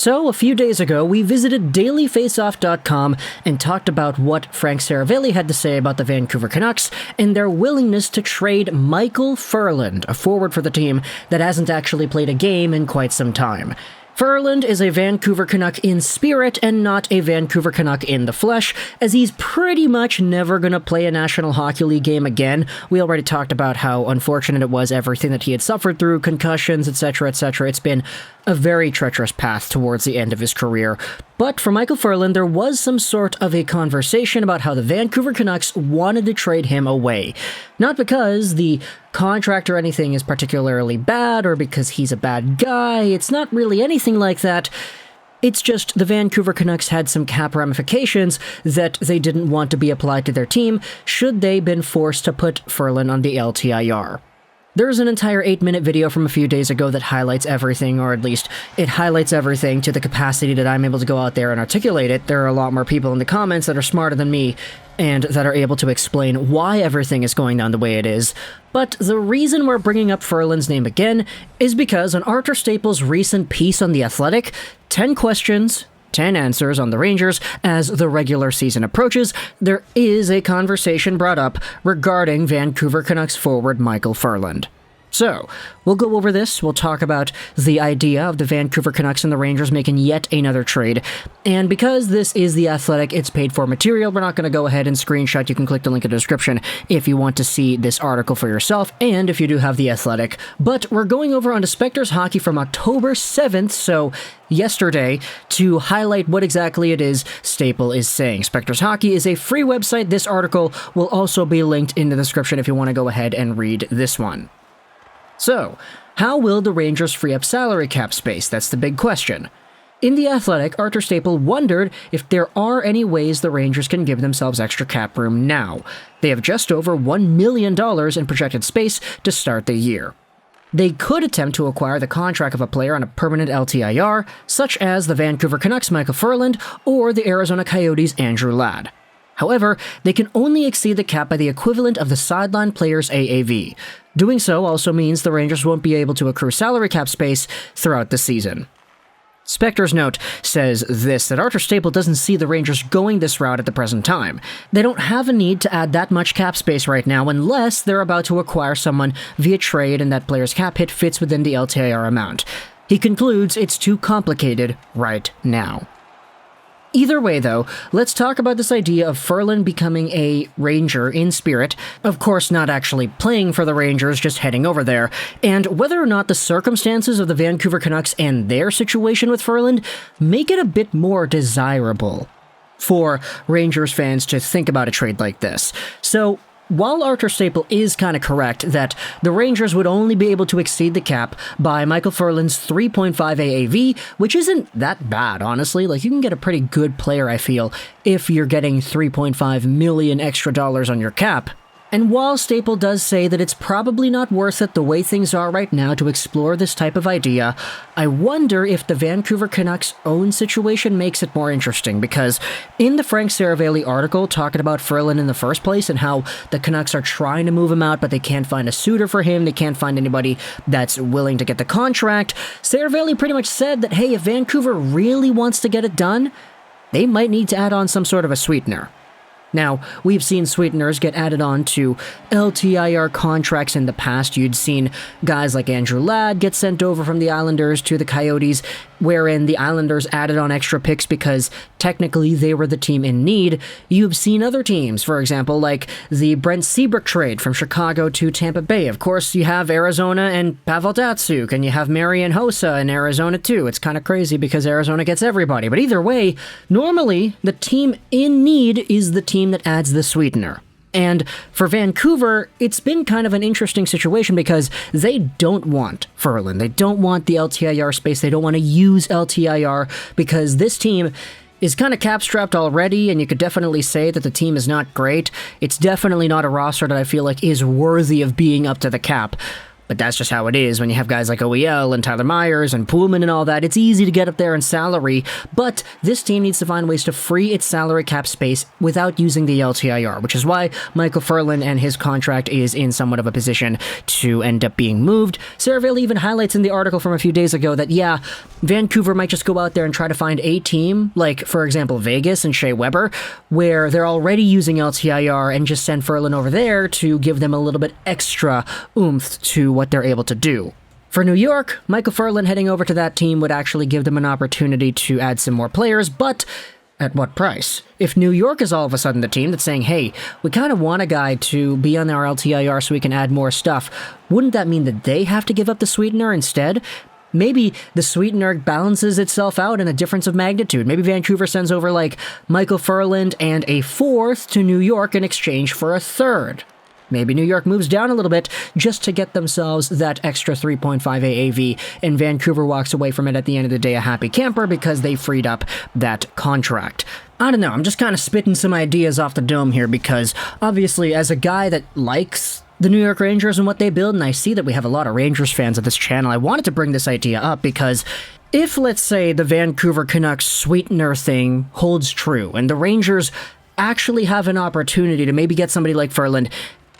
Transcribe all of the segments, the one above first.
So, a few days ago, we visited dailyfaceoff.com and talked about what Frank Seravalli had to say about the Vancouver Canucks and their willingness to trade Micheal Ferland, a forward for the team that hasn't actually played a game in quite some time. Ferland is a Vancouver Canuck in spirit and not a Vancouver Canuck in the flesh, as he's pretty much never going to play a National Hockey League game again. We already talked about how unfortunate it was, everything that he had suffered through, concussions, etc., etc. It's been a very treacherous path towards the end of his career. But for Micheal Ferland, there was some sort of a conversation about how the Vancouver Canucks wanted to trade him away. Not because the contract or anything is particularly bad, or because he's a bad guy. It's not really anything like that. It's just the Vancouver Canucks had some cap ramifications that they didn't want to be applied to their team should they been forced to put Ferland on the LTIR. There's an entire 8-minute video from a few days ago that highlights everything, or at least it highlights everything to the capacity that I'm able to go out there and articulate it. There are a lot more people in the comments that are smarter than me and that are able to explain why everything is going down the way it is. But the reason we're bringing up Ferland's name again is because on Arthur Staples' recent piece on The Athletic, 10 questions, 10 answers on the Rangers as the regular season approaches, there is a conversation brought up regarding Vancouver Canucks forward Micheal Ferland. So, we'll go over this, we'll talk about the idea of the Vancouver Canucks and the Rangers making yet another trade, and because this is The Athletic, it's paid for material, we're not going to go ahead and screenshot. You can click the link in the description if you want to see this article for yourself, and if you do have The Athletic. But we're going over onto Spectors Hockey from October 7th, so yesterday, to highlight what exactly it is Staple is saying. Spectors Hockey is a free website. This article will also be linked in the description if you want to go ahead and read this one. So, how will the Rangers free up salary cap space? That's the big question. In The Athletic, Arthur Staple wondered if there are any ways the Rangers can give themselves extra cap room now. They have just over $1 million in projected space to start the year. They could attempt to acquire the contract of a player on a permanent LTIR, such as the Vancouver Canucks' Micheal Ferland or the Arizona Coyotes' Andrew Ladd. However, they can only exceed the cap by the equivalent of the sideline player's AAV. Doing so also means the Rangers won't be able to accrue salary cap space throughout the season. Spector's note says this, that Arthur Staple doesn't see the Rangers going this route at the present time. They don't have a need to add that much cap space right now unless they're about to acquire someone via trade and that player's cap hit fits within the LTIR amount. He concludes it's too complicated right now. Either way, though, let's talk about this idea of Ferland becoming a Ranger in spirit, of course not actually playing for the Rangers, just heading over there, and whether or not the circumstances of the Vancouver Canucks and their situation with Ferland make it a bit more desirable for Rangers fans to think about a trade like this. So, while Arthur Staple is kind of correct that the Rangers would only be able to exceed the cap by Micheal Ferland's 3.5 AAV, which isn't that bad, honestly. Like, you can get a pretty good player, I feel, if you're getting $3.5 million extra dollars on your cap. And while Staple does say that it's probably not worth it the way things are right now to explore this type of idea, I wonder if the Vancouver Canucks' own situation makes it more interesting, because in the Frank Seravalli article talking about Ferland in the first place and how the Canucks are trying to move him out but they can't find a suitor for him, they can't find anybody that's willing to get the contract, Seravalli pretty much said that, hey, if Vancouver really wants to get it done, they might need to add on some sort of a sweetener. Now, we've seen sweeteners get added on to LTIR contracts in the past. You'd seen guys like Andrew Ladd get sent over from the Islanders to the Coyotes, wherein the Islanders added on extra picks because technically they were the team in need. You've seen other teams, for example, like the Brent Seabrook trade from Chicago to Tampa Bay. Of course, you have Arizona and Pavel Datsyuk, and you have Marian Hossa in Arizona too. It's kind of crazy because Arizona gets everybody. But either way, normally the team in need is the team that adds the sweetener. And for Vancouver, it's been kind of an interesting situation because they don't want Ferland. They don't want the LTIR space. They don't want to use LTIR because this team is kind of cap-strapped already, and you could definitely say that the team is not great. It's definitely not a roster that I feel like is worthy of being up to the cap. But that's just how it is when you have guys like OEL and Tyler Myers and Pullman and all that. It's easy to get up there in salary, but this team needs to find ways to free its salary cap space without using the LTIR, which is why Micheal Ferland and his contract is in somewhat of a position to end up being moved. Seravalli even highlights in the article from a few days ago that, yeah, Vancouver might just go out there and try to find a team, like, for example, Vegas and Shea Weber, where they're already using LTIR and just send Ferland over there to give them a little bit extra oomph to what they're able to do. For New York, Micheal Ferland heading over to that team would actually give them an opportunity to add some more players, but at what price? If New York is all of a sudden the team that's saying, hey, we kind of want a guy to be on our LTIR so we can add more stuff, wouldn't that mean that they have to give up the Sweetener instead? Maybe the Sweetener balances itself out in a difference of magnitude. Maybe Vancouver sends over, like, Micheal Ferland and a fourth to New York in exchange for a third. Maybe New York moves down a little bit just to get themselves that extra 3.5 AAV, and Vancouver walks away from it at the end of the day a happy camper because they freed up that contract. I don't know, I'm just kind of spitting some ideas off the dome here because, obviously, as a guy that likes the New York Rangers and what they build, and I see that we have a lot of Rangers fans at this channel, I wanted to bring this idea up because if, let's say, the Vancouver Canucks Sweetener thing holds true, and the Rangers actually have an opportunity to maybe get somebody like Ferland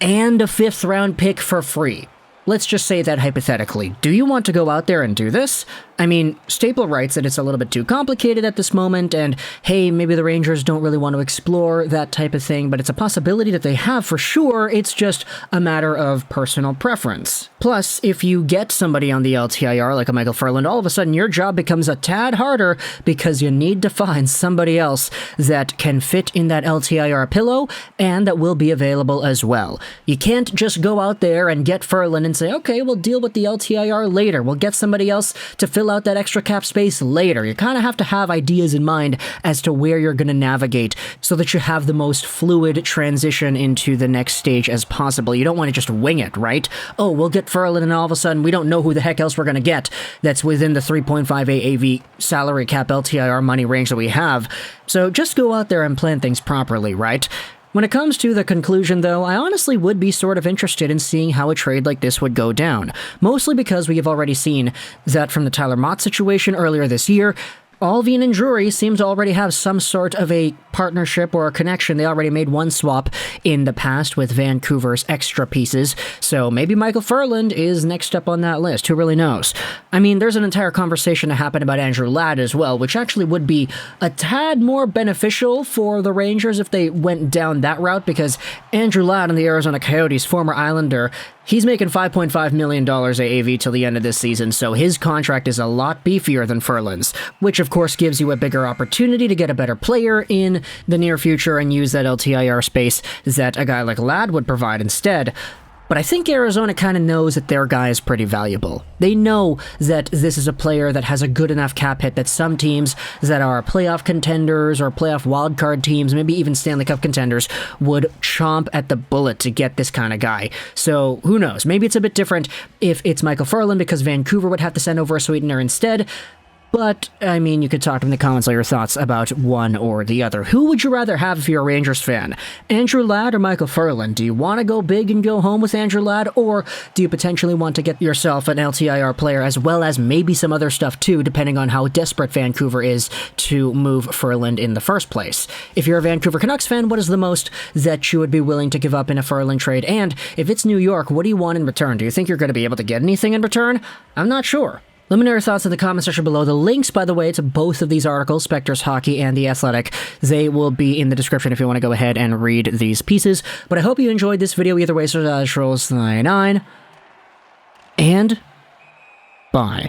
and a 5th round pick for free. Let's just say that hypothetically. Do you want to go out there and do this? I mean, Staple writes that it's a little bit too complicated at this moment, and hey, maybe the Rangers don't really want to explore that type of thing, but it's a possibility that they have for sure. It's just a matter of personal preference. Plus, if you get somebody on the LTIR like a Micheal Ferland, all of a sudden your job becomes a tad harder because you need to find somebody else that can fit in that LTIR pillow and that will be available as well. You can't just go out there and get Ferland and say, okay, we'll deal with the LTIR later. We'll get somebody else to fill out that extra cap space later. You kind of have to have ideas in mind as to where you're going to navigate so that you have the most fluid transition into the next stage as possible. You don't want to just wing it, right? Oh, we'll get Ferland and all of a sudden we don't know who the heck else we're going to get that's within the 3.5 AAV salary cap LTIR money range that we have. So just go out there and plan things properly, right? When it comes to the conclusion, though, I honestly would be sort of interested in seeing how a trade like this would go down. Mostly because we have already seen that from the Tyler Motte situation earlier this year, Allvin and Drury seem to already have some sort of a partnership or a connection. They already made one swap in the past with Vancouver's extra pieces, so maybe Micheal Ferland is next up on that list. Who really knows? I mean, there's an entire conversation to happen about Andrew Ladd as well, which actually would be a tad more beneficial for the Rangers if they went down that route, because Andrew Ladd on the Arizona Coyotes, former Islander, he's making $5.5 million AAV till the end of this season, so his contract is a lot beefier than Ferland's, which of course gives you a bigger opportunity to get a better player in the near future and use that LTIR space that a guy like Ladd would provide instead. But I think Arizona kind of knows that their guy is pretty valuable. They know that this is a player that has a good enough cap hit that some teams that are playoff contenders or playoff wildcard teams, maybe even Stanley Cup contenders, would chomp at the bullet to get this kind of guy. So who knows? Maybe it's a bit different if it's Micheal Ferland because Vancouver would have to send over a Sweetener instead. But, I mean, you could talk in the comments all your thoughts about one or the other. Who would you rather have if you're a Rangers fan? Andrew Ladd or Micheal Ferland? Do you want to go big and go home with Andrew Ladd, or do you potentially want to get yourself an LTIR player as well as maybe some other stuff too, depending on how desperate Vancouver is to move Ferland in the first place? If you're a Vancouver Canucks fan, what is the most that you would be willing to give up in a Ferland trade? And if it's New York, what do you want in return? Do you think you're going to be able to get anything in return? I'm not sure. Let me know your thoughts in the comment section below. The links, by the way, to both of these articles, Spectre's Hockey and The Athletic, they will be in the description if you want to go ahead and read these pieces. But I hope you enjoyed this video either way, so Trolls99, and bye.